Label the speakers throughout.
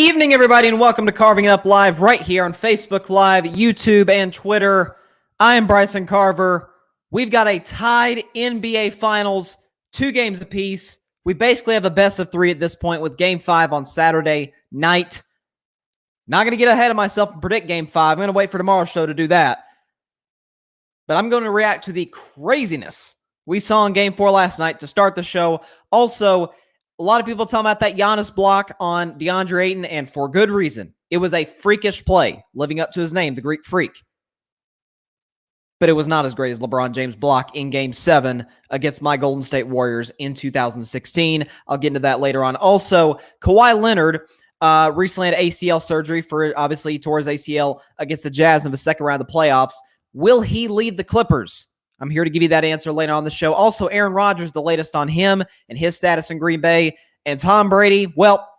Speaker 1: Evening, everybody, and welcome to Carving It Up Live right here on Facebook Live, YouTube, and Twitter. I am Bryson Carver. We've got a tied NBA Finals, 2 games apiece. We basically have a best of 3 at this point with Game 5 on Saturday night. Not going to get ahead of myself and predict Game 5. I'm going to wait for tomorrow's show to do that. But I'm going to react to the craziness we saw in Game 4 last night to start the show. Also, a lot of people talking about that Giannis block on Deandre Ayton, and for good reason. It was a freakish play, living up to his name, the Greek Freak. But it was not as great as LeBron James' block in Game 7 against my Golden State Warriors in 2016. I'll get into that later on. Also, Kawhi Leonard recently had ACL surgery for, obviously, he tore his ACL against the Jazz in the second round of the playoffs. Will he lead the Clippers? I'm here to give you that answer later on the show. Also, Aaron Rodgers, the latest on him and his status in Green Bay. And Tom Brady, well,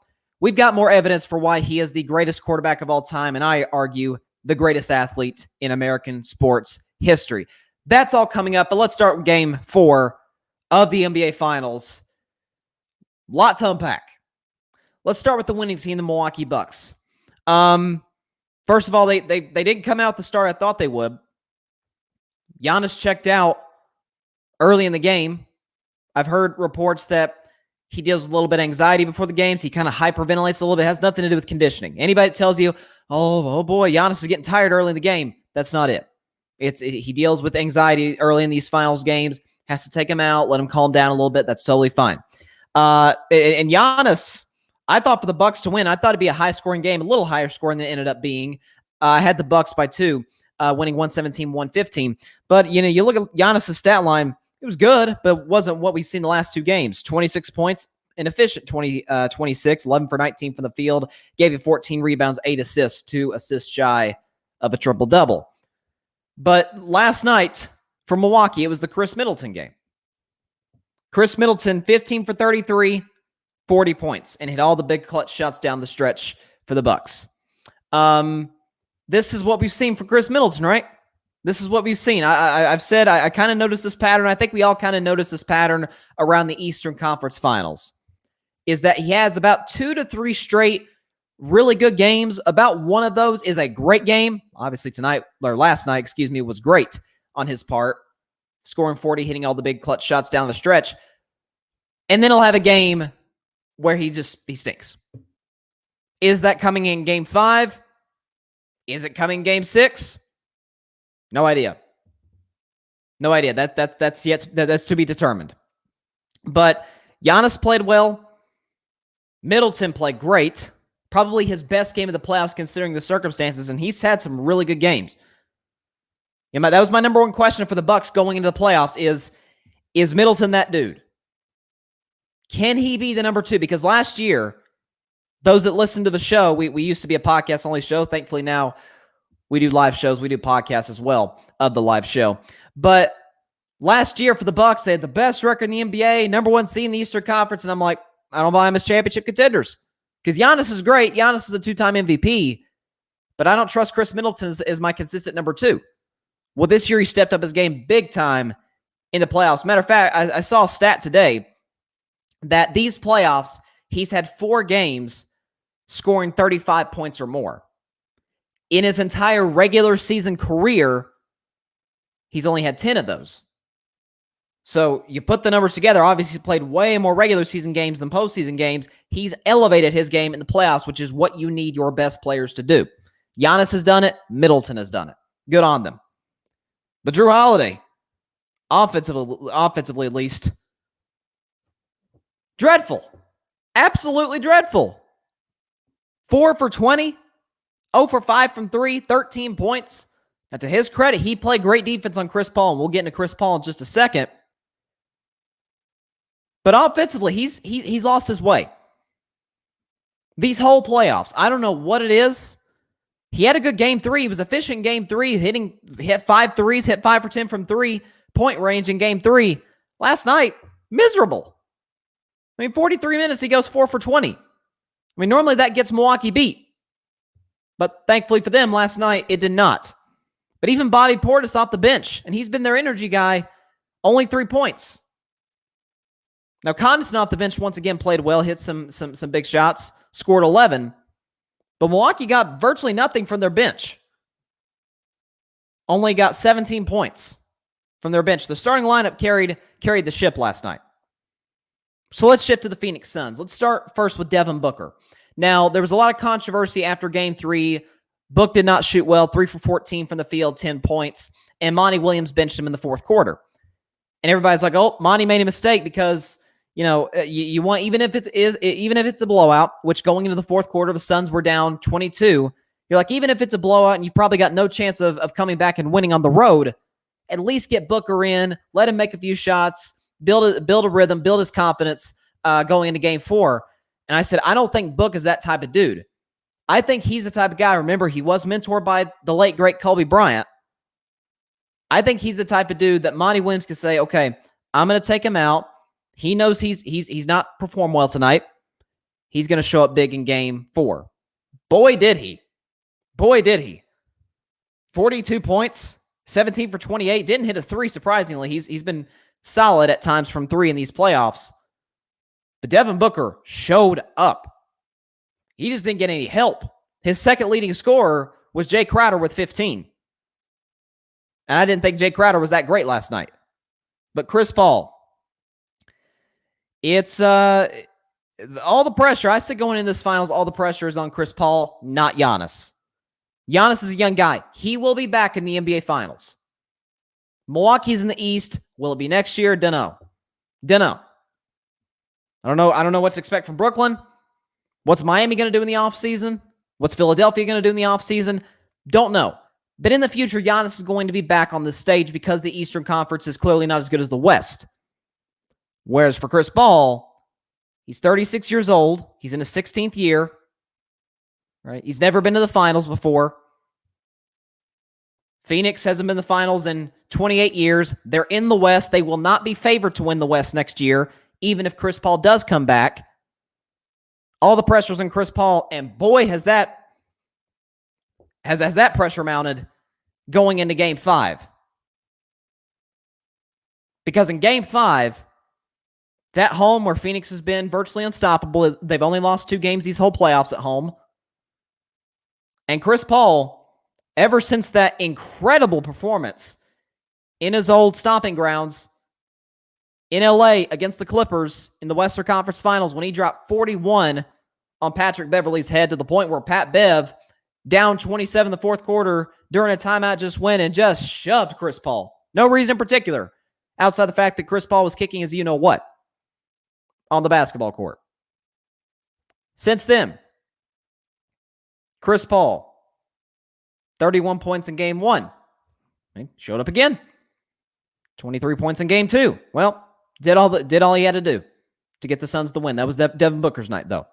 Speaker 1: we've got more evidence for why he is the greatest quarterback of all time, and I argue the greatest athlete in American sports history. That's all coming up, but let's start with Game 4 of the NBA Finals. Lot to unpack. Let's start with the winning team, the Milwaukee Bucks. First of all, they didn't come out the start I thought they would. Giannis checked out early in the game. I've heard reports that he deals with a little bit of anxiety before the games. He kind of hyperventilates a little bit. It has nothing to do with conditioning. Anybody that tells you, oh boy, Giannis is getting tired early in the game, that's not it. He deals with anxiety early in these finals games, has to take him out, let him calm down a little bit. That's totally fine. And Giannis, I thought for the Bucks to win, I thought it'd be a high-scoring game, a little higher scoring than it ended up being. I had the Bucks by 2. Winning 117-115. But, you look at Giannis' stat line, it was good, but wasn't what we've seen the last 2 games. 26 points, an efficient 26, 11 for 19 from the field, gave you 14 rebounds, 8 assists, 2 assists shy of a triple-double. But last night, for Milwaukee, it was the Chris Middleton game. Chris Middleton, 15 for 33, 40 points, and hit all the big clutch shots down the stretch for the Bucks. This is what we've seen from Chris Middleton, right? This is what we've seen. I've said I kind of noticed this pattern. I think we all kind of noticed this pattern around the Eastern Conference Finals, is that he has about 2 to 3 straight really good games. About one of those is a great game. Obviously last night, was great on his part, scoring 40, hitting all the big clutch shots down the stretch. And then he'll have a game where he stinks. Is that coming in Game 5? Is it coming Game 6? No idea. No idea. That's to be determined. But Giannis played well. Middleton played great. Probably his best game of the playoffs considering the circumstances, and he's had some really good games. That was my number one question for the Bucks going into the playoffs is Middleton that dude? Can he be the number 2? Because last year, those that listen to the show, we used to be a podcast-only show. Thankfully, now we do live shows. We do podcasts as well of the live show. But last year for the Bucks, they had the best record in the NBA, number 1 seed in the Eastern Conference, and I'm like, I don't buy them as championship contenders. Because Giannis is great. Giannis is a 2-time MVP, but I don't trust Chris Middleton as my consistent number 2. Well, this year he stepped up his game big time in the playoffs. Matter of fact, I saw a stat today that these playoffs, he's had 4 games scoring 35 points or more. In his entire regular season career, he's only had 10 of those. So you put the numbers together, obviously he's played way more regular season games than postseason games. He's elevated his game in the playoffs, which is what you need your best players to do. Giannis has done it. Middleton has done it. Good on them. But Drew Holiday, offensively at least, dreadful. Absolutely dreadful. 4 for 20, 0 for 5 from 3, 13 points. Now, to his credit, he played great defense on Chris Paul, and we'll get into Chris Paul in just a second. But offensively, he's lost his way. These whole playoffs, I don't know what it is. He had a good Game 3. He was efficient in Game 3, hit 5 threes, hit 5 for 10 from 3-point range in Game 3. Last night, miserable. 43 minutes, he goes 4 for 20. Normally that gets Milwaukee beat. But thankfully for them, last night, it did not. But even Bobby Portis off the bench, and he's been their energy guy, only 3 points. Now, Connaughton off the bench once again played well, hit some big shots, scored 11. But Milwaukee got virtually nothing from their bench. Only got 17 points from their bench. The starting lineup carried the ship last night. So let's shift to the Phoenix Suns. Let's start first with Devin Booker. Now, there was a lot of controversy after Game 3. Book did not shoot well, 3 for 14 from the field, 10 points, and Monty Williams benched him in the fourth quarter. And everybody's like, "Oh, Monty made a mistake because you want even if it's a blowout, which going into the fourth quarter the Suns were down 22. You're like, even if it's a blowout and you've probably got no chance of coming back and winning on the road, at least get Booker in, let him make a few shots, build a rhythm, build his confidence going into Game 4." And I said, I don't think Book is that type of dude. I think he's the type of guy. Remember, he was mentored by the late, great Kobe Bryant. I think he's the type of dude that Monty Williams can say, okay, I'm going to take him out. He knows he's not performed well tonight. He's going to show up big in Game 4. Boy, did he. 42 points, 17 for 28. Didn't hit a 3, surprisingly. He's been solid at times from 3 in these playoffs. But Devin Booker showed up. He just didn't get any help. His second leading scorer was Jay Crowder with 15. And I didn't think Jay Crowder was that great last night. But Chris Paul, it's all the pressure. I said going in this finals, all the pressure is on Chris Paul, not Giannis. Giannis is a young guy. He will be back in the NBA Finals. Milwaukee's in the East. Will it be next year? Dunno. I don't know what to expect from Brooklyn. What's Miami going to do in the offseason? What's Philadelphia going to do in the offseason? Don't know. But in the future, Giannis is going to be back on this stage because the Eastern Conference is clearly not as good as the West. Whereas for Chris Paul, he's 36 years old. He's in his 16th year. Right? He's never been to the finals before. Phoenix hasn't been to the finals in 28 years. They're in the West. They will not be favored to win the West next year, even if Chris Paul does come back. All the pressure's on Chris Paul, and boy, has that pressure mounted going into Game 5. Because in Game 5, it's at home where Phoenix has been virtually unstoppable. They've only lost 2 games these whole playoffs at home. And Chris Paul, ever since that incredible performance in his old stomping grounds in LA against the Clippers in the Western Conference Finals, when he dropped 41 on Patrick Beverley's head to the point where Pat Bev, down 27 in the fourth quarter during a timeout, just went and just shoved Chris Paul. No reason in particular, outside the fact that Chris Paul was kicking his you-know-what on the basketball court. Since then, Chris Paul, 31 points in Game 1. He showed up again. 23 points in Game 2. Well, did all he had to do to get the Suns the win. That was Devin Booker's night, though.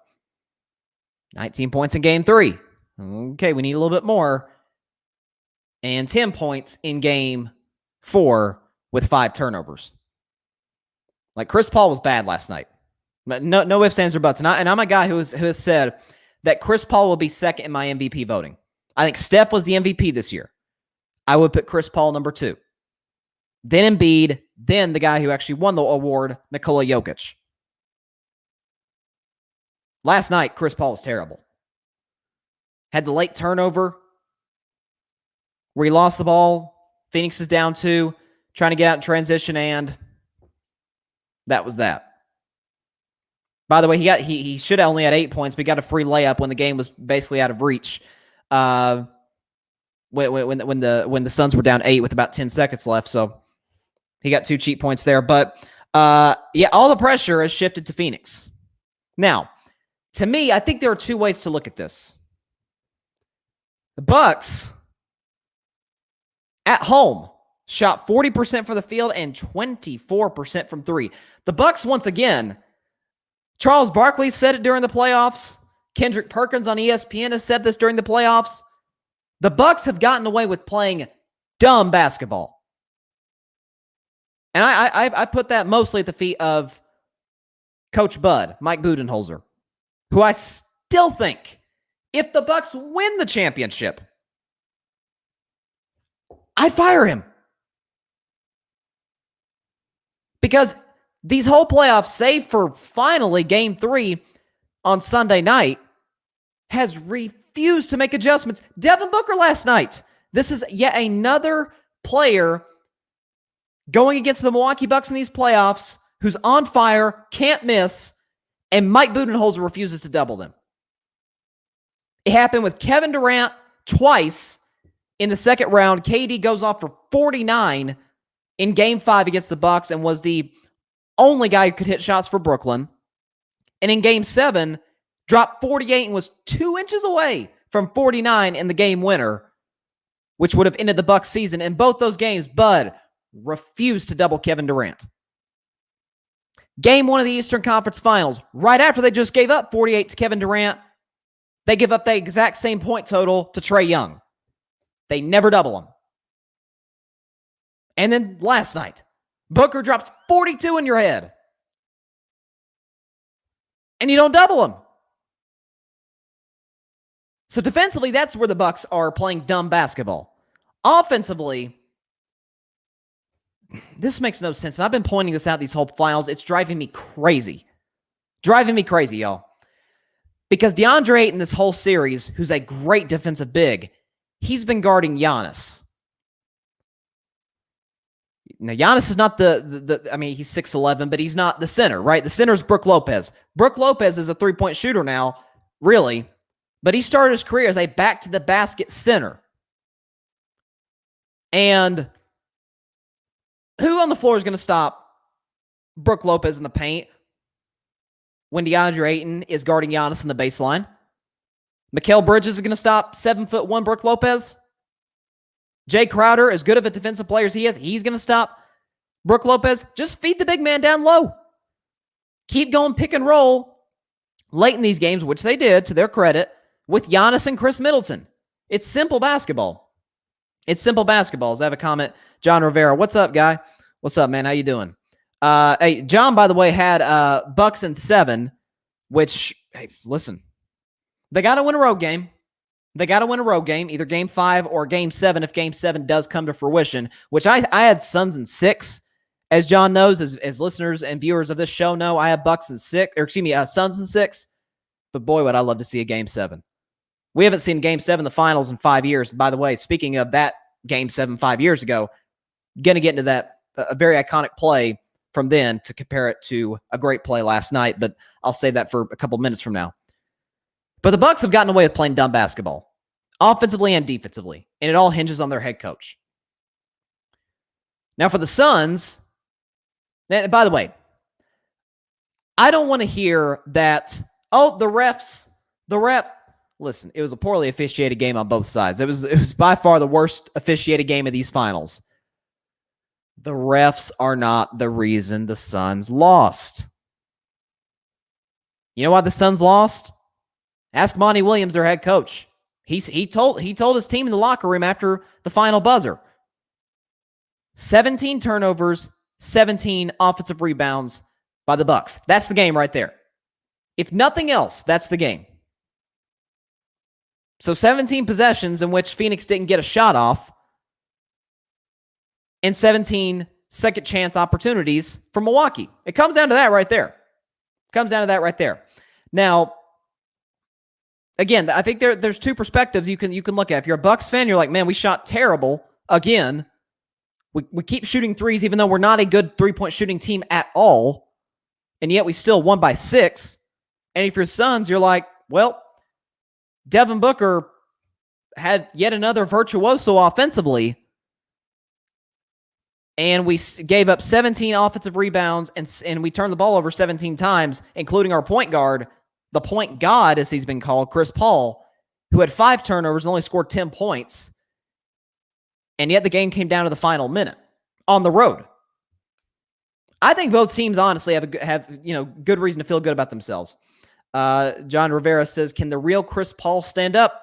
Speaker 1: 19 points in Game 3. Okay, we need a little bit more. And 10 points in Game 4 with 5 turnovers. Like, Chris Paul was bad last night. No ifs, ands, or buts. And I'm a guy who has said that Chris Paul will be second in my MVP voting. I think Steph was the MVP this year. I would put Chris Paul number 2. Then Embiid, then the guy who actually won the award, Nikola Jokic. Last night, Chris Paul was terrible. Had the late turnover where he lost the ball. Phoenix is down 2, trying to get out in transition, and that was that. By the way, he should have only had 8 points, but he got a free layup when the game was basically out of reach. When the Suns were down 8 with about 10 seconds left, so he got 2 cheap points there. But all the pressure has shifted to Phoenix. Now, to me, I think there are 2 ways to look at this. The Bucks at home shot 40% from the field and 24% from 3. The Bucks, once again, Charles Barkley said it during the playoffs. Kendrick Perkins on ESPN has said this during the playoffs. The Bucks have gotten away with playing dumb basketball. And I put that mostly at the feet of Coach Bud, Mike Budenholzer, who I still think, if the Bucks win the championship, I'd fire him. Because these whole playoffs, save for finally Game 3 on Sunday night, has refused refused to make adjustments. Devin Booker last night. This is yet another player going against the Milwaukee Bucks in these playoffs who's on fire, can't miss, and Mike Budenholzer refuses to double them. It happened with Kevin Durant twice in the second round. KD goes off for 49 in Game 5 against the Bucks and was the only guy who could hit shots for Brooklyn. And in Game 7, dropped 48 and was 2 inches away from 49 in the game winner, which would have ended the Bucks season. In both those games, Bud refused to double Kevin Durant. Game 1 of the Eastern Conference Finals, right after they just gave up 48 to Kevin Durant, they give up the exact same point total to Trae Young. They never double him. And then last night, Booker drops 42 in your head. And you don't double him. So defensively, that's where the Bucks are playing dumb basketball. Offensively, this makes no sense. And I've been pointing this out these whole finals. It's driving me crazy. Driving me crazy, y'all. Because Deandre Ayton this whole series, who's a great defensive big, he's been guarding Giannis. Now, Giannis is not I mean, he's 6'11", but he's not the center, right? The center is Brook Lopez. Brook Lopez is a three-point shooter now, really. But he started his career as a back-to-the-basket center. And who on the floor is going to stop Brook Lopez in the paint when DeAndre Ayton is guarding Giannis in the baseline? Mikal Bridges is going to stop 7'1" Brook Lopez. Jay Crowder, as good of a defensive player as he is, he's going to stop Brook Lopez. Just feed the big man down low. Keep going pick and roll late in these games, which they did, to their credit, with Giannis and Chris Middleton. It's simple basketball. It's simple basketball. As I have a comment, John Rivera. What's up, guy? What's up, man? How you doing? Hey, John, by the way, had Bucks in 7, which, hey, listen, they got to win a road game. They got to win a road game, either Game 5 or Game 7 if Game 7 does come to fruition, which I had Suns in 6. As John knows, as listeners and viewers of this show know, I have Bucks in 6, or excuse me, Suns in 6. But boy, would I love to see a Game 7. We haven't seen Game 7 the finals in 5 years. By the way, speaking of that Game 7 5 years ago, going to get into that, a very iconic play from then to compare it to a great play last night, but I'll save that for a couple minutes from now. But the Bucks have gotten away with playing dumb basketball, offensively and defensively, and it all hinges on their head coach. Now for the Suns, and by the way, I don't want to hear that, oh, the ref. Listen, it was a poorly officiated game on both sides. It was by far the worst officiated game of these finals. The refs are not the reason the Suns lost. You know why the Suns lost? Ask Monty Williams, their head coach. He told his team in the locker room after the final buzzer. 17 turnovers, 17 offensive rebounds by the Bucks. That's the game right there. If nothing else, that's the game. So 17 possessions in which Phoenix didn't get a shot off, and 17 second chance opportunities for Milwaukee. It comes down to that right there. Now, again, I think there's two perspectives you can look at. If you're a Bucks fan, you're like, man, we shot terrible again. We keep shooting threes even though we're not a good three-point shooting team at all, and yet we still won by 6. And if you're Suns, you're like, well, Devin Booker had yet another virtuoso offensively, and we gave up 17 offensive rebounds, and we turned the ball over 17 times, including our point guard, the point god, as he's been called, Chris Paul, who had 5 turnovers and only scored 10 points. And yet the game came down to the final minute on the road. I think both teams honestly have good reason to feel good about themselves. John Rivera says, can the real Chris Paul stand up?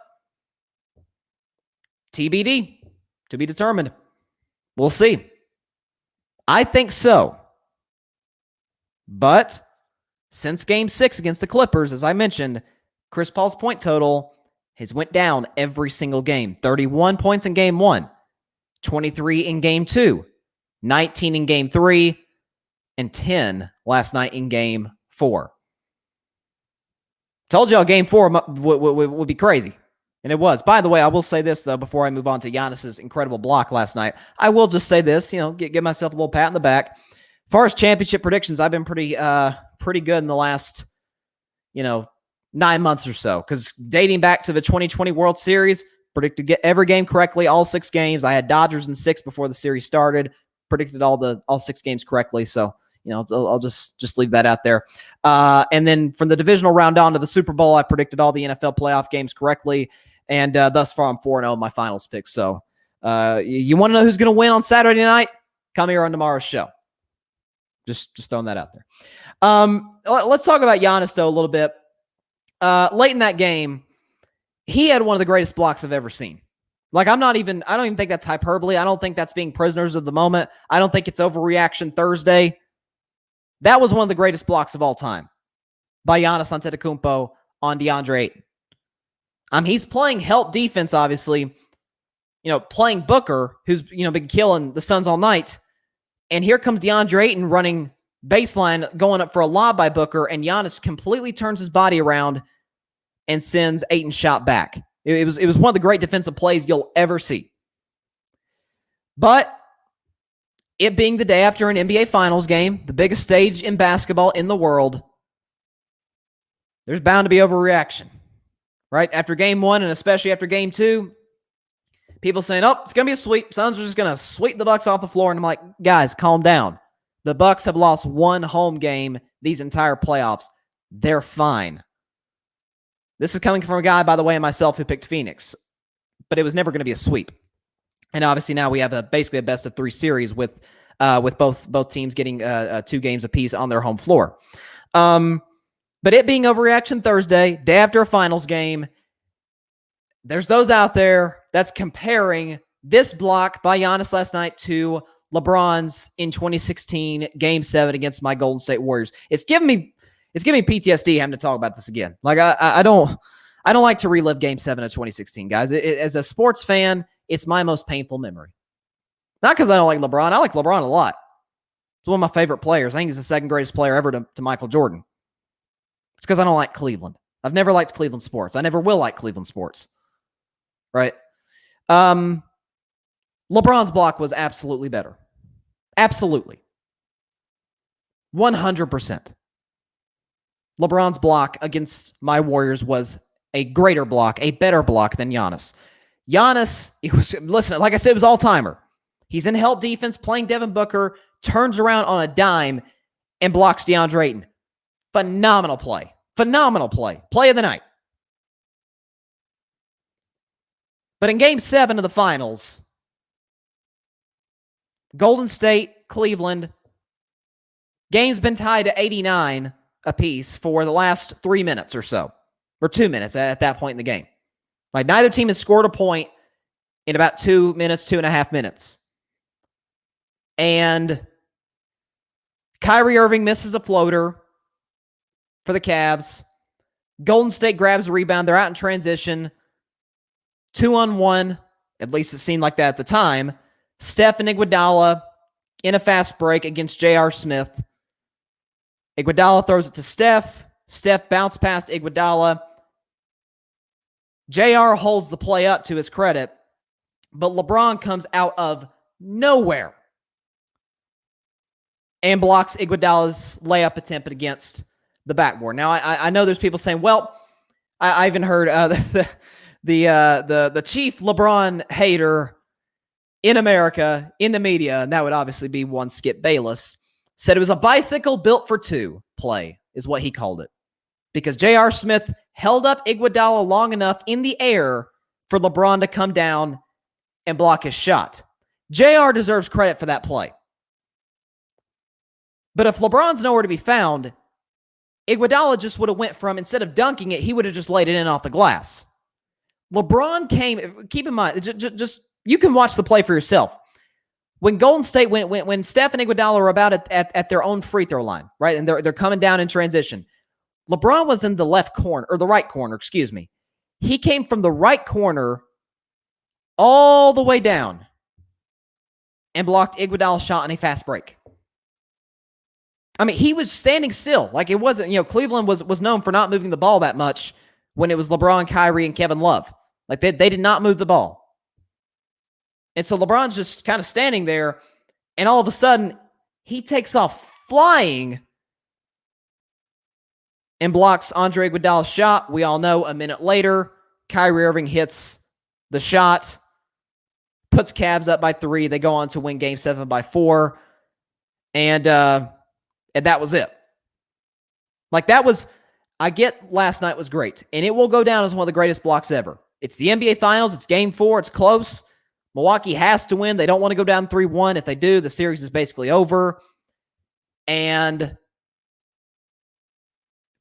Speaker 1: TBD, to be determined. We'll see. I think so. But since Game 6 against the Clippers, as I mentioned, Chris Paul's point total has went down every single game. 31 points in Game 1, 23 in Game 2, 19 in Game 3, and 10 last night in Game 4. Told y'all Game 4 would be crazy. And it was. By the way, I will say this, though, before I move on to Giannis's incredible block last night. I will just say this, give myself a little pat in the back. As far as championship predictions, I've been pretty good in the last, 9 months or so. Because dating back to the 2020 World Series, predicted every game correctly, all 6 games. I had Dodgers in 6 before the series started. Predicted all 6 games correctly. So, I'll just leave that out there. And then from the divisional round on to the Super Bowl, I predicted all the NFL playoff games correctly. And thus far, I'm 4-0 in my finals pick. So you want to know who's going to win on Saturday night? Come here on tomorrow's show. Just throwing that out there. Let's talk about Giannis, though, a little bit. Late in that game, he had one of the greatest blocks I've ever seen. Like, I don't even think that's hyperbole. I don't think that's being prisoners of the moment. I don't think it's overreaction Thursday. That was one of the greatest blocks of all time by Giannis Antetokounmpo on Deandre Ayton. He's playing help defense, obviously, playing Booker, who's, been killing the Suns all night. And here comes Deandre Ayton running baseline, going up for a lob by Booker, and Giannis completely turns his body around and sends Ayton's shot back. It was one of the great defensive plays you'll ever see. But it being the day after an NBA Finals game, the biggest stage in basketball in the world, there's bound to be overreaction. Right? After game 1 and especially after game 2, people saying, oh, it's going to be a sweep. Suns are just going to sweep the Bucks off the floor. And I'm like, guys, calm down. The Bucks have lost 1 home game these entire playoffs. They're fine. This is coming from a guy, by the way, and myself who picked Phoenix. But it was never going to be a sweep. And obviously now we have basically a best of 3 series with both teams getting 2 games apiece on their home floor. But it being overreaction Thursday, day after a finals game, there's those out there that's comparing this block by Giannis last night to LeBron's in 2016 Game 7 against my Golden State Warriors. It's giving me PTSD having to talk about this again. Like I don't like to relive Game 7 of 2016, guys. As a sports fan, it's my most painful memory. Not because I don't like LeBron. I like LeBron a lot. He's one of my favorite players. I think he's the second greatest player ever to Michael Jordan. It's because I don't like Cleveland. I've never liked Cleveland sports. I never will like Cleveland sports. Right? LeBron's block was absolutely better. Absolutely. 100%. LeBron's block against my Warriors was a greater block, a better block than Giannis. Giannis, listen, like I said, it was all-timer. He's in help defense, playing Devin Booker, turns around on a dime, and blocks DeAndre Ayton. Phenomenal play. Phenomenal play. Play of the night. But in Game 7 of the finals, Golden State, Cleveland, game's been tied to 89 apiece for the last 3 minutes or so, or 2 minutes at that point in the game. Like, neither team has scored a point in about 2 minutes, 2.5 minutes. And Kyrie Irving misses a floater for the Cavs. Golden State grabs a rebound. They're out in transition. 2-on-1. At least it seemed like that at the time. Steph and Iguodala in a fast break against J.R. Smith. Iguodala throws it to Steph. Steph bounced past Iguodala. J.R. holds the play up to his credit, but LeBron comes out of nowhere and blocks Iguodala's layup attempt against the backboard. Now, I know there's people saying, well, I even heard the chief LeBron hater in America, in the media, and that would obviously be one Skip Bayless, said it was a bicycle built for 2 play, is what he called it. Because J.R. Smith held up Iguodala long enough in the air for LeBron to come down and block his shot. J.R. deserves credit for that play. But if LeBron's nowhere to be found, Iguodala just would have went from, instead of dunking it, he would have just laid it in off the glass. LeBron came, keep in mind, just you can watch the play for yourself. When Golden State when Steph and Iguodala are about at their own free throw line, right, and they're coming down in transition, LeBron was in the left corner, or the right corner, excuse me. He came from the right corner all the way down and blocked Iguodala's shot on a fast break. I mean, he was standing still. Like, it wasn't, Cleveland was known for not moving the ball that much when it was LeBron, Kyrie, and Kevin Love. Like they did not move the ball. And so LeBron's just kind of standing there, and all of a sudden, he takes off flying and blocks Andre Iguodala's shot. We all know a minute later, Kyrie Irving hits the shot, puts Cavs up by 3. They go on to win Game 7 by 4. And that was it. Like that was, I get last night was great. And it will go down as one of the greatest blocks ever. It's the NBA Finals. It's Game 4. It's close. Milwaukee has to win. They don't want to go down 3-1. If they do, the series is basically over. And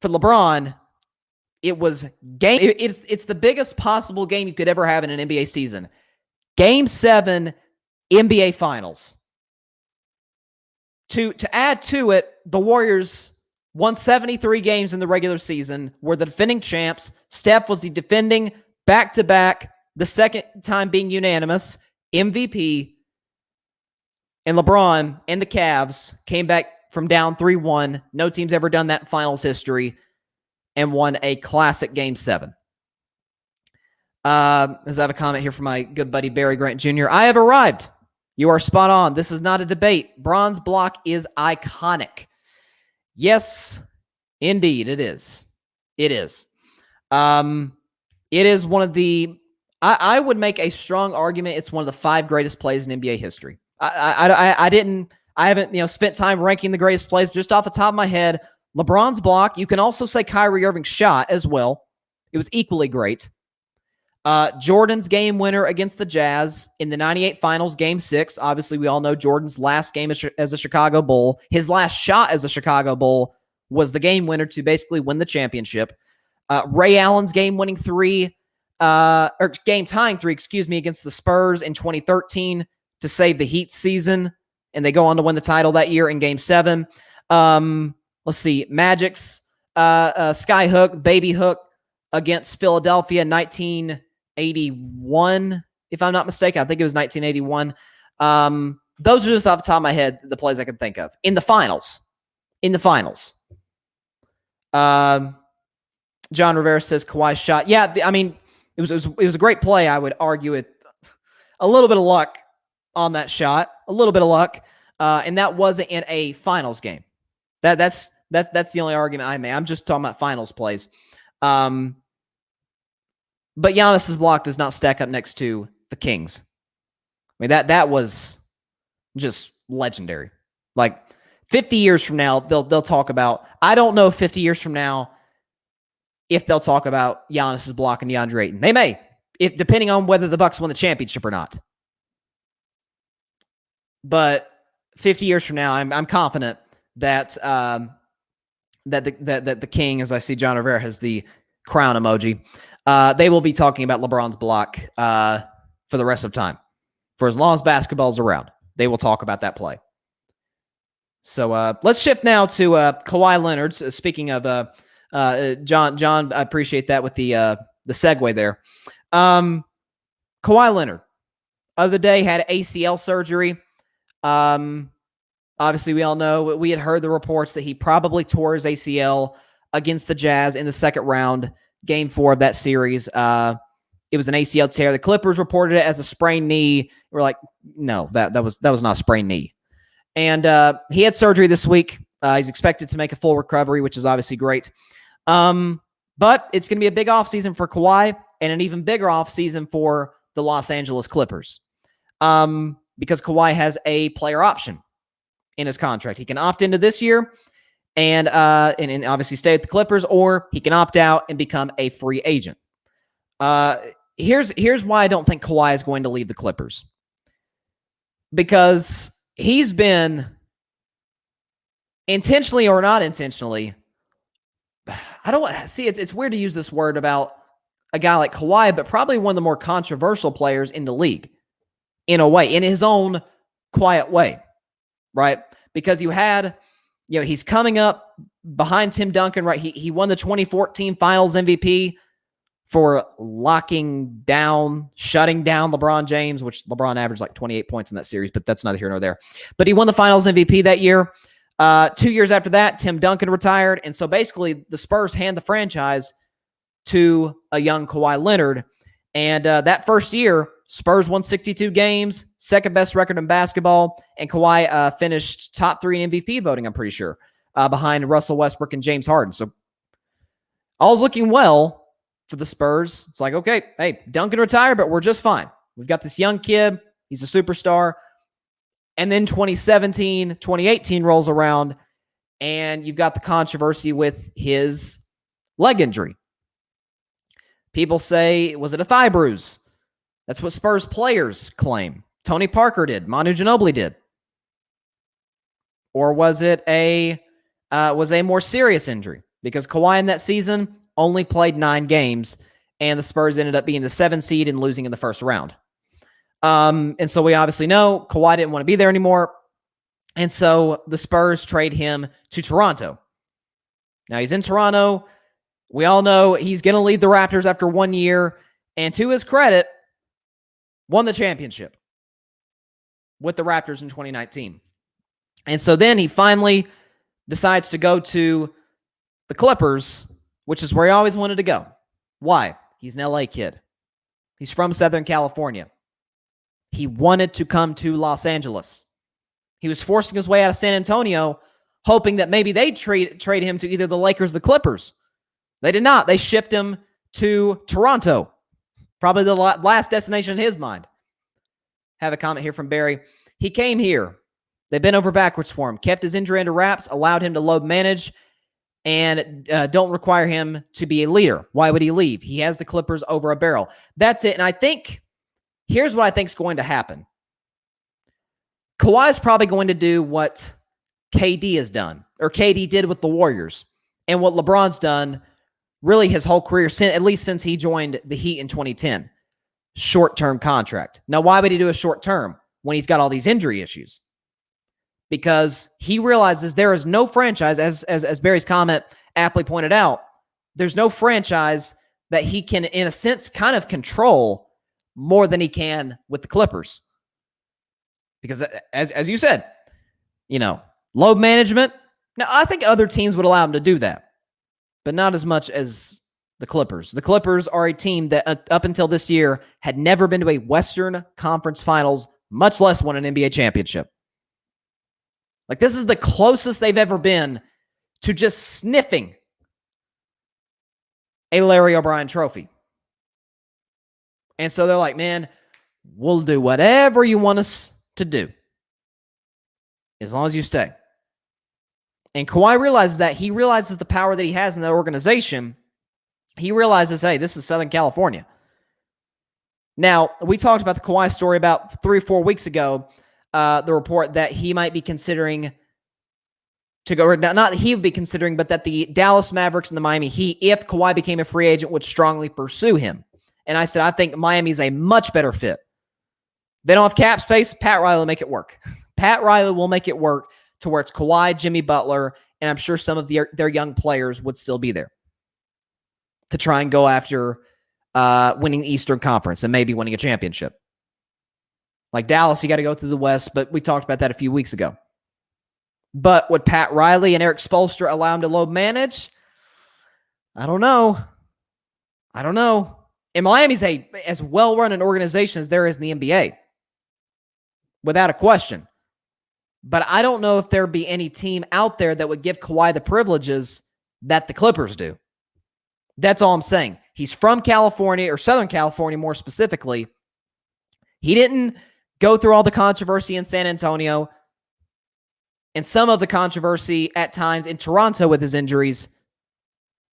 Speaker 1: for LeBron, it was game. It's the biggest possible game you could ever have in an NBA season. Game 7, NBA Finals. To add to it, the Warriors won 73 games in the regular season, were the defending champs. Steph was the defending back-to-back, the second time being unanimous, MVP. And LeBron and the Cavs came back from down 3-1. No team's ever done that in finals history, and won a classic Game 7. As I have a comment here from my good buddy Barry Grant Jr. I have arrived. You are spot on. This is not a debate. Bron's block is iconic. Yes, indeed, it is. It is. It is one of the, I would make a strong argument it's one of the 5 greatest plays in NBA history. I haven't spent time ranking the greatest plays. Just off the top of my head, LeBron's block. You can also say Kyrie Irving's shot as well. It was equally great. Jordan's game winner against the Jazz in the 98 Finals, Game 6. Obviously, we all know Jordan's last game as a Chicago Bull. His last shot as a Chicago Bull was the game winner to basically win the championship. Ray Allen's game-winning 3, or game-tying 3, against the Spurs in 2013 to save the Heat season, and they go on to win the title that year in Game 7. Let's see, Magic's sky hook, baby hook against Philadelphia in 1981, if I'm not mistaken. I think it was 1981. Those are just off the top of my head, the plays I can think of. In the finals. John Rivera says Kawhi's shot. Yeah, I mean, it was a great play. I would argue it. A little bit of luck on that shot. A little bit of luck. And that wasn't in a finals game. That's the only argument I made. I'm just talking about finals plays. But Giannis's block does not stack up next to the Kings. I mean, that was just legendary. Like 50 years from now, they'll talk about. I don't know 50 years from now if they'll talk about Giannis's block and Deandre Ayton. They may, depending on whether the Bucks won the championship or not. But 50 years from now, I'm confident that the King, as I see John Rivera has the crown emoji, they will be talking about LeBron's block for the rest of time. For as long as basketball's around, they will talk about that play. So let's shift now to Kawhi Leonard. Speaking of John, I appreciate that with the segue there. Kawhi Leonard, other day had ACL surgery. Obviously, we all know, we had heard the reports that he probably tore his ACL against the Jazz in the second round, Game 4 of that series. It was an ACL tear. The Clippers reported it as a sprained knee. We're like, no, that was not a sprained knee. And he had surgery this week. He's expected to make a full recovery, which is obviously great. But it's going to be a big offseason for Kawhi and an even bigger offseason for the Los Angeles Clippers. Because Kawhi has a player option in his contract. He can opt into this year and obviously stay with the Clippers, or he can opt out and become a free agent. Here's why I don't think Kawhi is going to leave the Clippers. Because he's been, intentionally or not intentionally, I don't see, it's weird to use this word about a guy like Kawhi, but probably one of the more controversial players in the league, in a way, in his own quiet way, right? Because he's coming up behind Tim Duncan, right? He won the 2014 Finals MVP for shutting down LeBron James, which LeBron averaged like 28 points in that series, but that's neither here nor there. But he won the Finals MVP that year. 2 years after that, Tim Duncan retired. And so basically the Spurs hand the franchise to a young Kawhi Leonard. And that first year, Spurs won 62 games, second best record in basketball, and Kawhi finished top 3 in MVP voting, I'm pretty sure, behind Russell Westbrook and James Harden. So all's looking well for the Spurs. It's like, okay, hey, Duncan retired, but we're just fine. We've got this young kid. He's a superstar. And then 2017, 2018 rolls around, and you've got the controversy with his leg injury. People say, was it a thigh bruise? That's what Spurs players claim. Tony Parker did. Manu Ginobili did. Or was it a more serious injury? Because Kawhi in that season only played 9 games, and the Spurs ended up being the 7th seed and losing in the first round. And so we obviously know Kawhi didn't want to be there anymore. And so the Spurs trade him to Toronto. Now he's in Toronto. We all know he's going to lead the Raptors after 1 year. And to his credit, won the championship with the Raptors in 2019. And so then he finally decides to go to the Clippers, which is where he always wanted to go. Why? He's an LA kid. He's from Southern California. He wanted to come to Los Angeles. He was forcing his way out of San Antonio, hoping that maybe they'd trade him to either the Lakers or the Clippers. They did not. They shipped him to Toronto. Probably the last destination in his mind. Have a comment here from Barry. He came here. They bent over backwards for him, kept his injury under wraps, allowed him to load manage, and don't require him to be a leader. Why would he leave? He has the Clippers over a barrel. That's it. And I think, here's what I think is going to happen. Kawhi's probably going to do what KD has done, or KD did with the Warriors, and what LeBron's done really his whole career, at least since he joined the Heat in 2010. Short-term contract. Now, why would he do a short-term when he's got all these injury issues? Because he realizes there is no franchise, as Barry's comment aptly pointed out, there's no franchise that he can, in a sense, kind of control more than he can with the Clippers. Because as you said, load management. Now, I think other teams would allow him to do that, but not as much as the Clippers. The Clippers are a team that up until this year had never been to a Western Conference Finals, much less won an NBA championship. Like, this is the closest they've ever been to just sniffing a Larry O'Brien trophy. And so they're like, man, we'll do whatever you want us to do as long as you stay. And Kawhi realizes that. He realizes the power that he has in that organization. He realizes, hey, this is Southern California. Now, we talked about the Kawhi story about 3 or 4 weeks ago, the report that he might be considering to go, or not that he would be considering, but that the Dallas Mavericks and the Miami Heat, if Kawhi became a free agent, would strongly pursue him. And I said, I think Miami's a much better fit. They don't have cap space. Pat Riley will make it work. Pat Riley will make it work to where it's Kawhi, Jimmy Butler, and I'm sure some of their young players would still be there to try and go after winning the Eastern Conference and maybe winning a championship. Like Dallas, you got to go through the West, but we talked about that a few weeks ago. But would Pat Riley and Eric Spoelstra allow him to load manage? I don't know. And Miami's as well-run an organization as there is in the NBA. Without a question. But I don't know if there'd be any team out there that would give Kawhi the privileges that the Clippers do. That's all I'm saying. He's from California, or Southern California more specifically. He didn't go through all the controversy in San Antonio and some of the controversy at times in Toronto with his injuries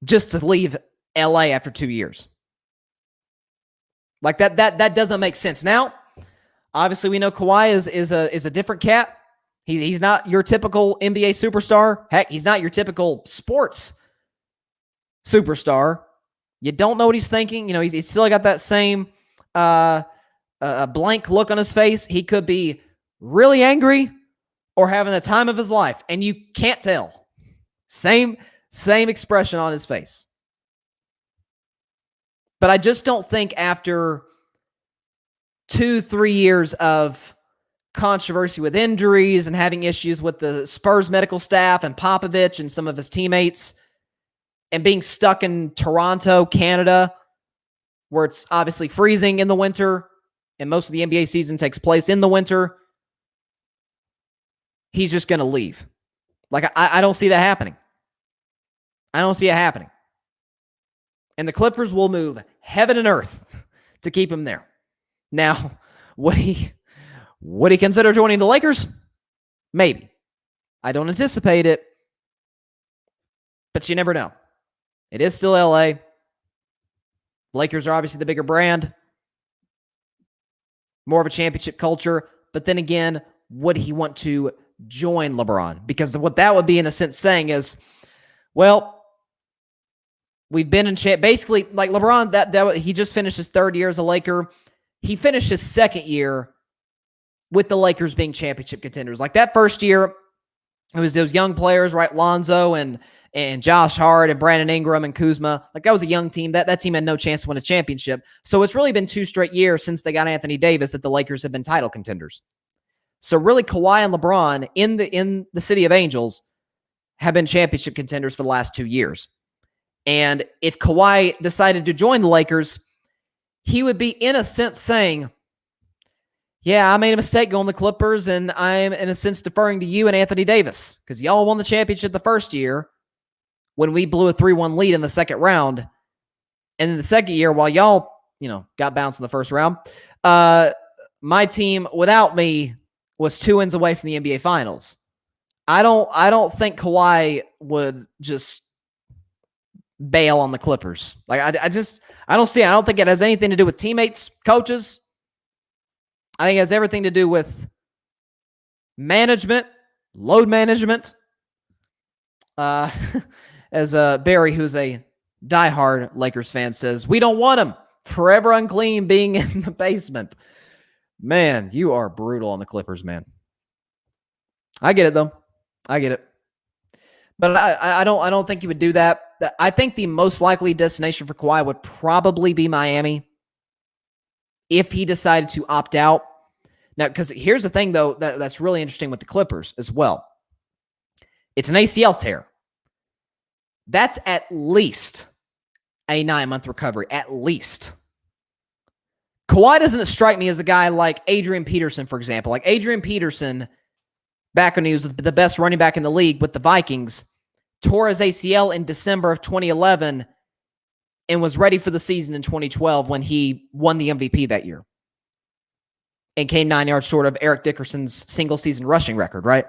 Speaker 1: just to leave LA after 2 years. Like that doesn't make sense. Now, obviously we know Kawhi is a different cat. He's not your typical NBA superstar. Heck, he's not your typical sports superstar. You don't know what he's thinking. He's still got that same blank look on his face. He could be really angry or having the time of his life, and you can't tell. Same expression on his face. But I just don't think after 2-3 years of controversy with injuries and having issues with the Spurs medical staff and Popovich and some of his teammates and being stuck in Toronto, Canada, where it's obviously freezing in the winter and most of the NBA season takes place in the winter, he's just going to leave. Like, I don't see that happening. I don't see it happening. And the Clippers will move heaven and earth to keep him there. Now, would he consider joining the Lakers? Maybe. I don't anticipate it, but you never know. It is still LA. Lakers are obviously the bigger brand, more of a championship culture. But then again, would he want to join LeBron? Because what that would be, in a sense, saying is, well, we've been in basically, like LeBron, that he just finished his third year as a Laker. He finished his second year with the Lakers being championship contenders. Like that first year, it was those young players, right? Lonzo and Josh Hart and Brandon Ingram and Kuzma. Like that was a young team. That team had no chance to win a championship. So it's really been 2 straight years since they got Anthony Davis that the Lakers have been title contenders. So really, Kawhi and LeBron in the City of Angels have been championship contenders for the last 2 years. And if Kawhi decided to join the Lakers, he would be, in a sense, saying, yeah, I made a mistake going to the Clippers, and I'm, in a sense, deferring to you and Anthony Davis because y'all won the championship the first year when we blew a 3-1 lead in the second round. And in the second year, while y'all, got bounced in the first round, my team, without me, was 2 wins away from the NBA Finals. I don't think Kawhi would just bail on the Clippers. Like I don't see it. I don't think it has anything to do with teammates, coaches. I think it has everything to do with management, load management. As Barry, who's a diehard Lakers fan, says, we don't want him forever unclean being in the basement. Man, you are brutal on the Clippers, man. I get it, though. I get it. But I don't think he would do that. I think the most likely destination for Kawhi would probably be Miami if he decided to opt out. Now, because here's the thing, though, that's really interesting with the Clippers as well. It's an ACL tear. That's at least a 9-month recovery, at least. Kawhi doesn't strike me as a guy like Adrian Peterson, for example. Like Adrian Peterson, back when he was the best running back in the league with the Vikings, tore his ACL in December of 2011 and was ready for the season in 2012 when he won the MVP that year and came 9 yards short of Eric Dickerson's single-season rushing record, right?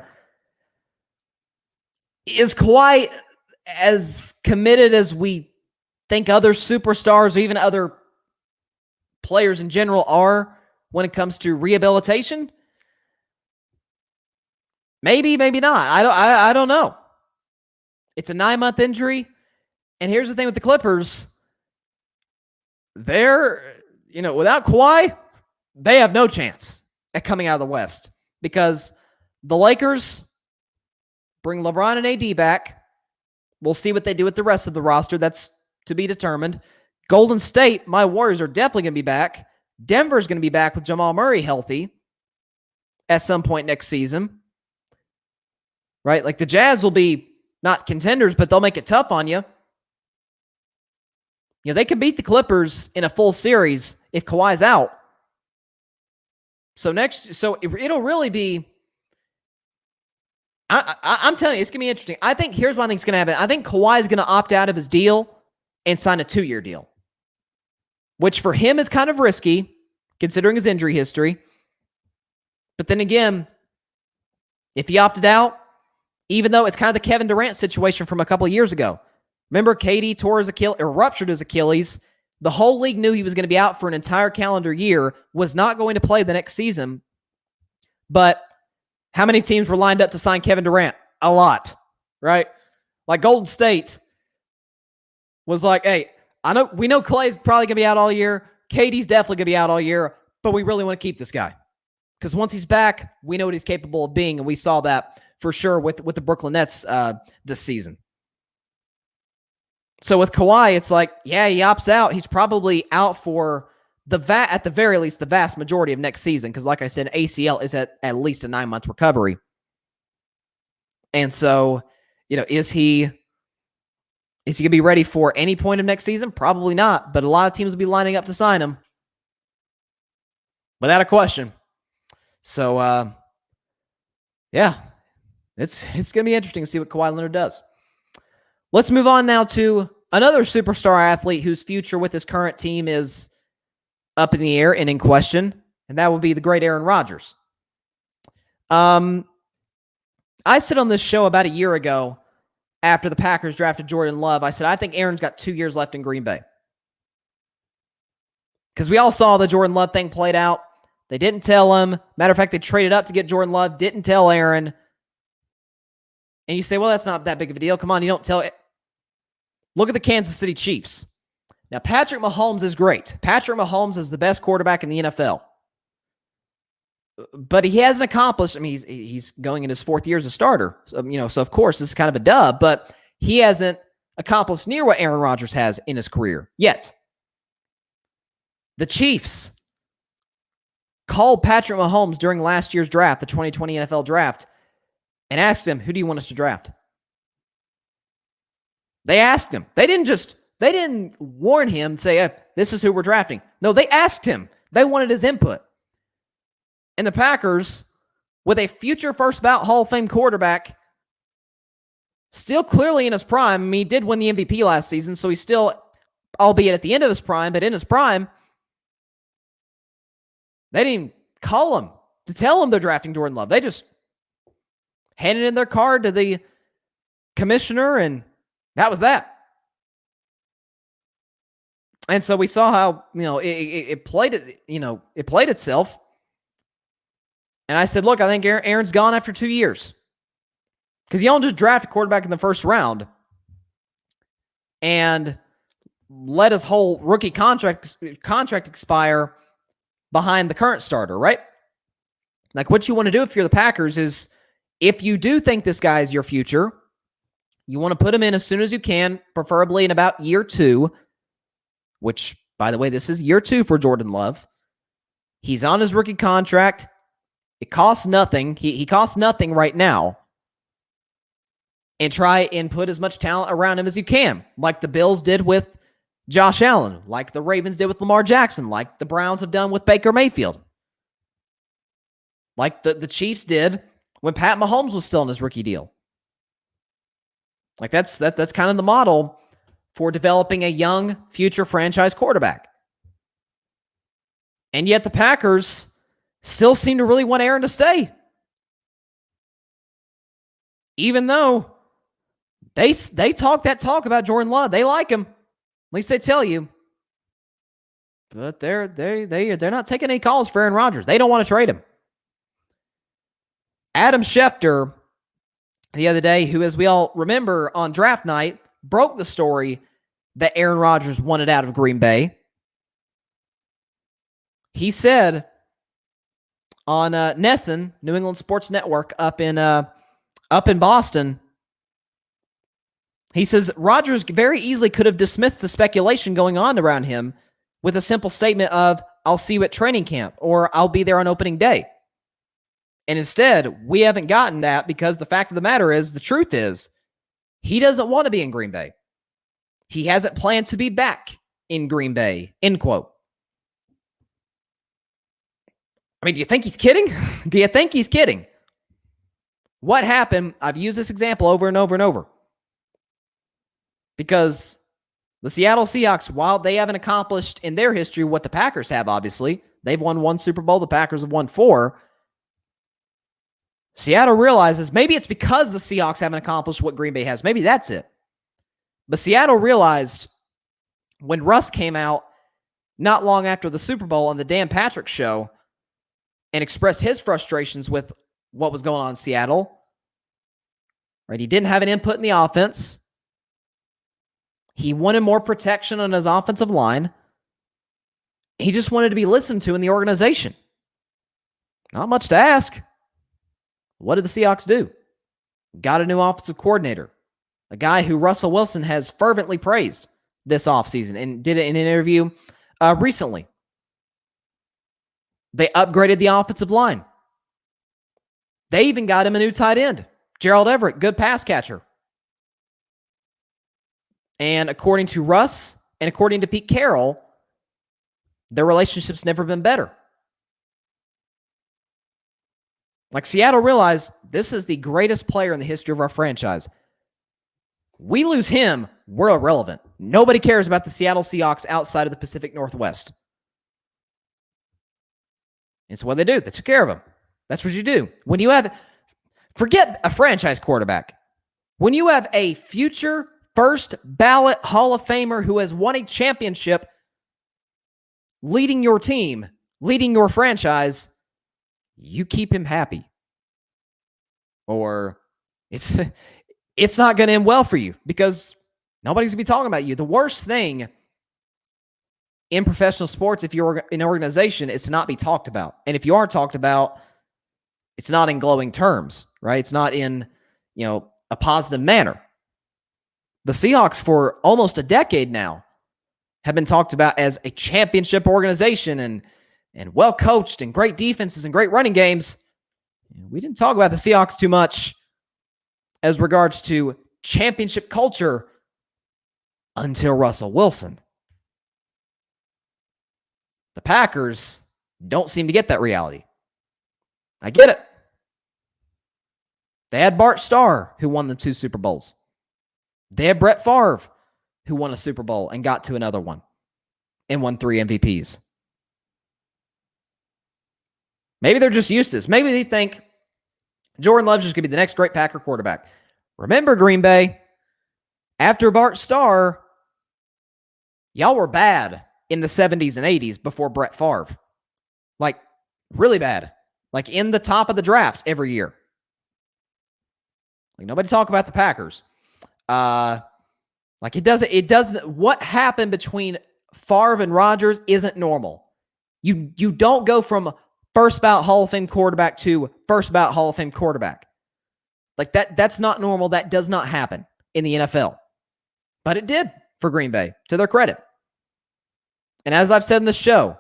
Speaker 1: Is Kawhi as committed as we think other superstars or even other players in general are when it comes to rehabilitation? Maybe, maybe not. I don't know. It's a 9-month injury. And here's the thing with the Clippers. They're, without Kawhi, they have no chance at coming out of the West because the Lakers bring LeBron and AD back. We'll see what they do with the rest of the roster. That's to be determined. Golden State, my Warriors are definitely going to be back. Denver's going to be back with Jamal Murray healthy at some point next season. Right? Like the Jazz will be not contenders, but they'll make it tough on you. They can beat the Clippers in a full series if Kawhi's out. So it'll really be, I'm telling you, it's going to be interesting. I think here's what I think is going to happen. I think Kawhi is going to opt out of his deal and sign a 2-year deal, which for him is kind of risky considering his injury history. But then again, if he opted out, even though it's kind of the Kevin Durant situation from a couple of years ago. Remember, KD tore his Achilles, or ruptured his Achilles. The whole league knew he was going to be out for an entire calendar year, was not going to play the next season. But how many teams were lined up to sign Kevin Durant? A lot, right? Like Golden State was like, hey, we know Clay's probably going to be out all year. KD's definitely going to be out all year, but we really want to keep this guy. Because once he's back, we know what he's capable of being, and we saw that for sure with the Brooklyn Nets this season. So with Kawhi, it's like, yeah, he opts out. He's probably out for at the very least, the vast majority of next season. Because like I said, ACL is at least a 9-month recovery. And so, is he Is he going to be ready for any point of next season? Probably not, but a lot of teams will be lining up to sign him. Without a question. So, yeah, it's going to be interesting to see what Kawhi Leonard does. Let's move on now to another superstar athlete whose future with his current team is up in the air and in question, and that would be the great Aaron Rodgers. I said on this show about a year ago, after the Packers drafted Jordan Love, I said, I think Aaron's got 2 years left in Green Bay. Because we all saw the Jordan Love thing played out. They didn't tell him. Matter of fact, they traded up to get Jordan Love, didn't tell Aaron. And you say, well, that's not that big of a deal. Come on, you don't tell it. Look at the Kansas City Chiefs. Now, Patrick Mahomes is great. Patrick Mahomes is the best quarterback in the NFL. But he hasn't accomplished, I mean, he's going in his 4th year as a starter. So of course, this is kind of a dub, but he hasn't accomplished near what Aaron Rodgers has in his career yet. The Chiefs called Patrick Mahomes during last year's draft, the 2020 NFL draft, and asked him, who do you want us to draft? They asked him. They didn't warn him, say, this is who we're drafting. No, they asked him. They wanted his input. And the Packers, with a future first-ballot Hall of Fame quarterback, still clearly in his prime. I mean, he did win the MVP last season, so he's still, albeit at the end of his prime, but in his prime, they didn't call him to tell him they're drafting Jordan Love. They just handed in their card to the commissioner, and that was that. And so we saw how, it played itself. And I said, look, I think Aaron's gone after 2 years. Because you don't just draft a quarterback in the first round and let his whole rookie contract expire behind the current starter, right? Like, what you want to do if you're the Packers is, if you do think this guy is your future, you want to put him in as soon as you can, preferably in about year 2, which, by the way, this is year 2 for Jordan Love. He's on his rookie contract. It costs nothing. He costs nothing right now. And try and put as much talent around him as you can, like the Bills did with Josh Allen, like the Ravens did with Lamar Jackson, like the Browns have done with Baker Mayfield, like the Chiefs did when Pat Mahomes was still in his rookie deal. Like that's kind of the model for developing a young future franchise quarterback. And yet the Packers still seem to really want Aaron to stay. Even though they talk that talk about Jordan Love. They like him. At least they tell you. But they're not taking any calls for Aaron Rodgers. They don't want to trade him. Adam Schefter, the other day, who, as we all remember, on draft night, broke the story that Aaron Rodgers wanted out of Green Bay. He said on Nesson, New England Sports Network, up in Boston, he says Rodgers very easily could have dismissed the speculation going on around him with a simple statement of, I'll see you at training camp, or I'll be there on opening day. And instead, we haven't gotten that because the fact of the matter is, the truth is, he doesn't want to be in Green Bay. He hasn't planned to be back in Green Bay, end quote. I mean, do you think he's kidding? Do you think he's kidding? What happened? I've used this example over and over and over. Because the Seattle Seahawks, while they haven't accomplished in their history what the Packers have, obviously, they've won 1 Super Bowl, the Packers have won 4. Seattle realizes maybe it's because the Seahawks haven't accomplished what Green Bay has. Maybe that's it. But Seattle realized when Russ came out not long after the Super Bowl on the Dan Patrick Show and expressed his frustrations with what was going on in Seattle, right? He didn't have an input in the offense. He wanted more protection on his offensive line. He just wanted to be listened to in the organization. Not much to ask. What did the Seahawks do? Got a new offensive coordinator, a guy who Russell Wilson has fervently praised this offseason and did it in an interview recently. They upgraded the offensive line. They even got him a new tight end, Gerald Everett, good pass catcher. And according to Russ and according to Pete Carroll, their relationship's never been better. Like, Seattle realized this is the greatest player in the history of our franchise. We lose him, we're irrelevant. Nobody cares about the Seattle Seahawks outside of the Pacific Northwest. And so what they do, they took care of him. That's what you do. When you have, forget a franchise quarterback. When you have a future first ballot Hall of Famer who has won a championship leading your team, leading your franchise, you keep him happy. Or it's not going to end well for you because nobody's going to be talking about you. The worst thing in professional sports, if you're an organization, is to not be talked about. And if you are talked about, it's not in glowing terms, right? It's not in, a positive manner. The Seahawks for almost a decade now have been talked about as a championship organization and well-coached and great defenses and great running games. We didn't talk about the Seahawks too much as regards to championship culture until Russell Wilson. The Packers don't seem to get that reality. I get it. They had Bart Starr, who won the 2 Super Bowls. They had Brett Favre, who won a Super Bowl and got to another one and won 3 MVPs. Maybe they're just used to this. Maybe they think Jordan Love's just going to be the next great Packer quarterback. Remember, Green Bay, after Bart Starr, y'all were bad in the 70s and 80s before Brett Favre. Like, really bad. Like, in the top of the draft every year. Like, nobody talk about the Packers. It doesn't, what happened between Favre and Rodgers isn't normal. You don't go from first ballot Hall of Fame quarterback to first ballot Hall of Fame quarterback. Like, that's not normal. That does not happen in the NFL. But it did for Green Bay, to their credit. And as I've said in this show,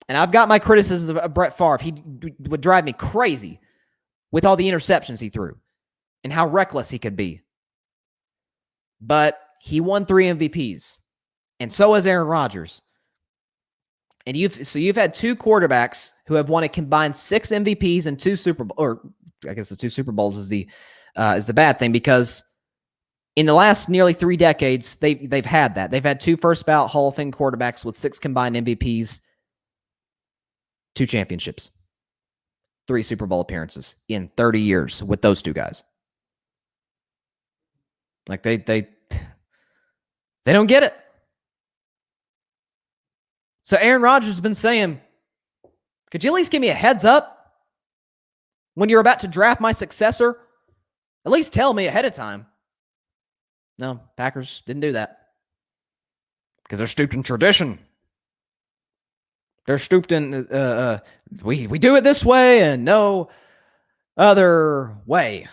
Speaker 1: and I've got my criticisms of Brett Favre, he would drive me crazy with all the interceptions he threw and how reckless he could be. But he won 3 MVPs, and so has Aaron Rodgers. And you've had 2 quarterbacks who have won a combined 6 MVPs and 2 Super Bowls, or I guess the 2 Super Bowls is the bad thing, because in the last nearly 3 decades, they've had that. They've had 2 first ballot Hall of Fame quarterbacks with 6 combined MVPs, 2 championships, 3 Super Bowl appearances in 30 years with those 2 guys. Like, they don't get it. So Aaron Rodgers has been saying, could you at least give me a heads up when you're about to draft my successor? At least tell me ahead of time. No, Packers didn't do that. Because they're stooped in tradition. They're stooped in, we do it this way and no other way.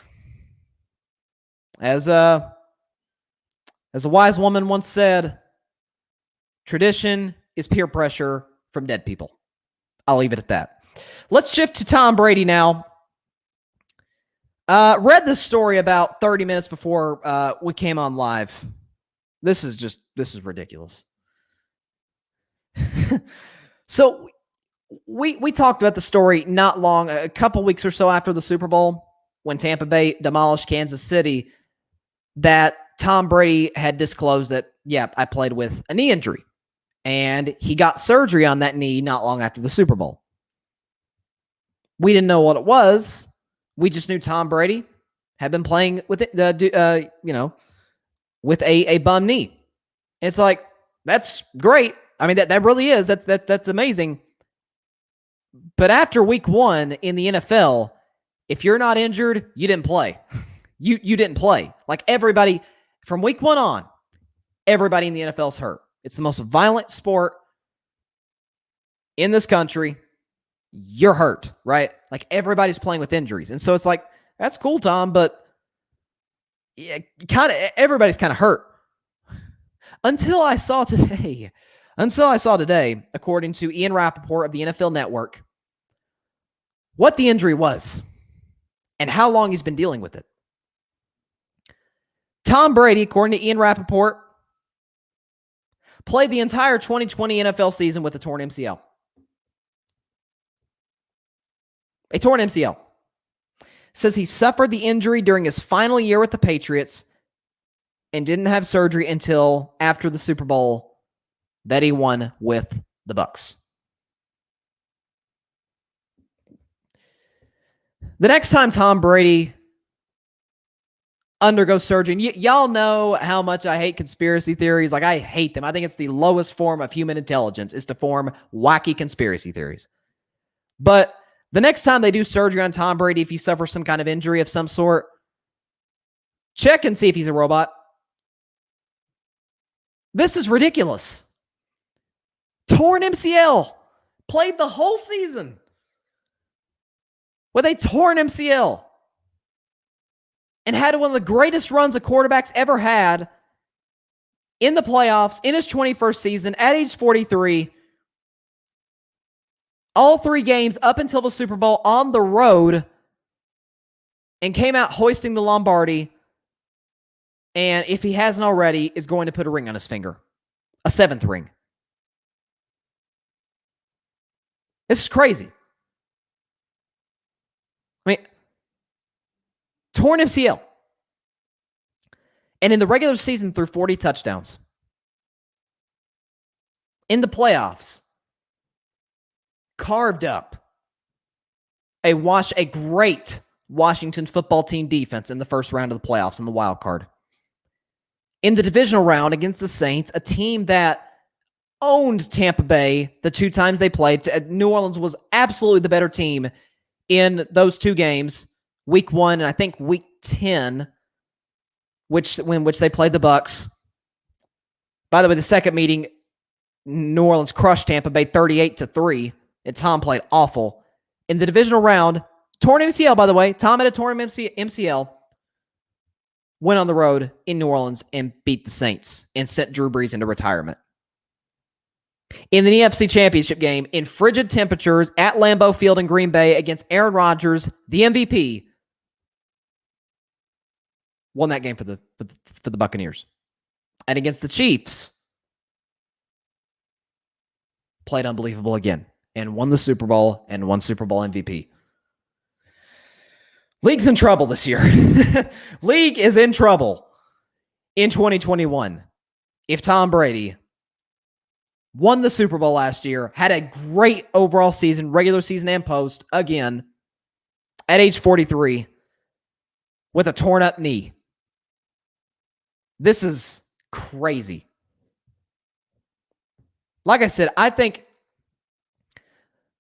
Speaker 1: As a wise woman once said, tradition is peer pressure from dead people. I'll leave it at that. Let's shift to Tom Brady now. Read this story about 30 minutes before we came on live. This is ridiculous. So we talked about the story not long, a couple weeks or so after the Super Bowl, when Tampa Bay demolished Kansas City, that Tom Brady had disclosed that, yeah, I played with a knee injury. And he got surgery on that knee not long after the Super Bowl. We didn't know what it was. We just knew Tom Brady had been playing with it, with a bum knee. And it's like, that's great. I mean, that really is. That's amazing. But after week 1 in the NFL, if you're not injured, you didn't play. You didn't play. Like, everybody from week 1 on, everybody in the NFL is hurt. It's the most violent sport in this country. You're hurt, right? Like, everybody's playing with injuries. And so it's like, that's cool, Tom, but yeah, everybody's kind of hurt. Until I saw today, according to Ian Rappaport of the NFL Network, what the injury was and how long he's been dealing with it. Tom Brady, according to Ian Rappaport, played the entire 2020 NFL season with a torn MCL. A torn MCL. Says he suffered the injury during his final year with the Patriots and didn't have surgery until after the Super Bowl that he won with the Bucs. The next time Tom Brady undergoes surgery, y'all know how much I hate conspiracy theories. Like, I hate them. I think it's the lowest form of human intelligence is to form wacky conspiracy theories. But the next time they do surgery on Tom Brady, if he suffers some kind of injury of some sort, check and see if he's a robot. This is ridiculous. Torn MCL. Played the whole season with a torn MCL. And had one of the greatest runs a quarterback's ever had in the playoffs in his 21st season at age 43. All 3 games up until the Super Bowl on the road, and came out hoisting the Lombardi. And if he hasn't already, is going to put a ring on his finger. A 7th ring. This is crazy. I mean, torn MCL. And in the regular season, threw 40 touchdowns. In the playoffs, carved up a great Washington football team defense in the first round of the playoffs in the wild card. In the divisional round against the Saints, a team that owned Tampa Bay the 2 times they played. New Orleans was absolutely the better team in those 2 games, week 1 and I think week 10, which they played the Bucs. By the way, the second meeting, New Orleans crushed Tampa Bay 38-3, and Tom played awful. In the divisional round, torn MCL, by the way, Tom had a torn MCL, went on the road in New Orleans and beat the Saints and sent Drew Brees into retirement. In the NFC Championship game, in frigid temperatures at Lambeau Field in Green Bay against Aaron Rodgers, the MVP, won that game for the Buccaneers. And against the Chiefs, played unbelievable again and won the Super Bowl and won Super Bowl MVP. League's in trouble this year. League is in trouble in 2021. If Tom Brady won the Super Bowl last year, had a great overall season, regular season and post, again, at age 43, with a torn up knee. This is crazy. Like I said, I think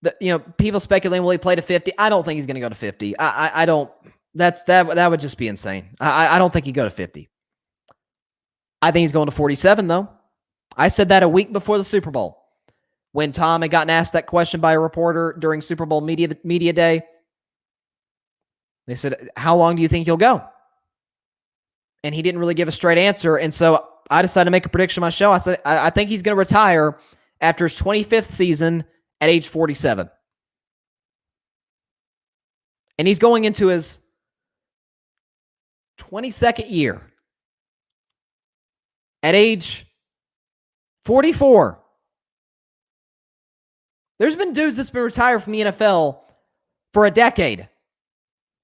Speaker 1: that, people speculating, will he play to 50? I don't think he's going to go to 50. I don't. That would just be insane. I don't think he'd go to 50. I think he's going to 47, though. I said that a week before the Super Bowl when Tom had gotten asked that question by a reporter during Super Bowl media day. They said, how long do you think he'll go? And he didn't really give a straight answer. And so I decided to make a prediction on my show. I said, I think he's going to retire after his 25th season at age 47. And he's going into his 22nd year at age 44. There's been dudes that's been retired from the NFL for a decade.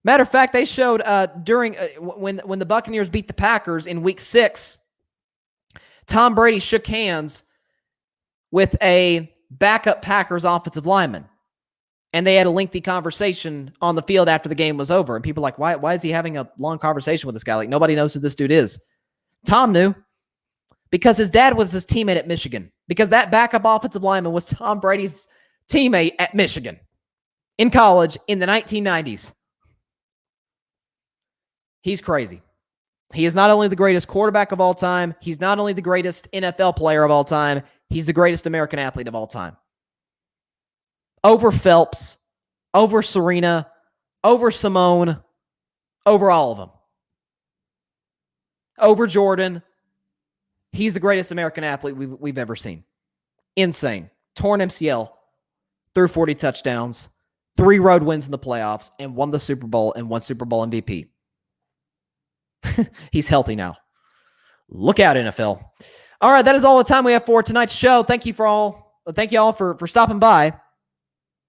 Speaker 1: Matter of fact, they showed during when the Buccaneers beat the Packers in Week 6, Tom Brady shook hands with a backup Packers offensive lineman, and they had a lengthy conversation on the field after the game was over. And people are like, why is he having a long conversation with this guy? Like, nobody knows who this dude is. Tom knew. Because his dad was his teammate at Michigan. Because that backup offensive lineman was Tom Brady's teammate at Michigan in college in the 1990s. He's crazy. He is not only the greatest quarterback of all time, he's not only the greatest NFL player of all time, he's the greatest American athlete of all time. Over Phelps, over Serena, over Simone, over all of them. Over Jordan. He's the greatest American athlete we've ever seen. Insane. Torn MCL, threw 40 touchdowns, 3 road wins in the playoffs, and won the Super Bowl and won Super Bowl MVP. He's healthy now. Look out, NFL. All right, that is all the time we have for tonight's show. Thank you all for stopping by.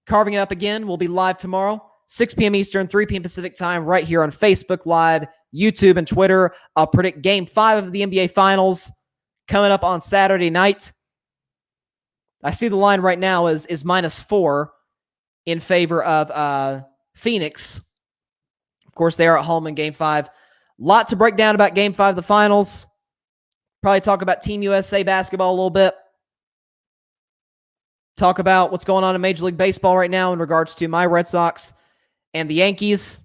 Speaker 1: Carving It Up again will be live tomorrow, 6 p.m. Eastern, 3 p.m. Pacific time, right here on Facebook Live, YouTube, and Twitter. I'll predict Game 5 of the NBA Finals coming up on Saturday night. I see the line right now is -4 in favor of Phoenix. Of course, they are at home in Game 5. Lot to break down about Game 5 of the Finals. Probably talk about Team USA basketball a little bit. Talk about what's going on in Major League Baseball right now in regards to my Red Sox and the Yankees.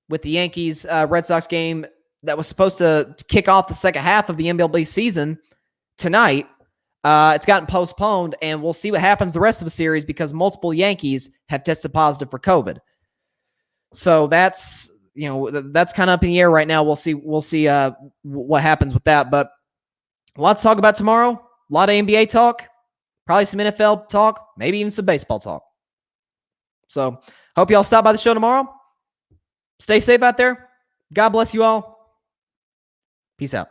Speaker 1: With the Yankees Red Sox game that was supposed to kick off the second half of the MLB season tonight, it's gotten postponed, and we'll see what happens the rest of the series because multiple Yankees have tested positive for COVID. So that's kind of up in the air right now. We'll see what happens with that. But a lot to talk about tomorrow. A lot of NBA talk. Probably some NFL talk. Maybe even some baseball talk. So hope y'all stop by the show tomorrow. Stay safe out there. God bless you all. Peace out.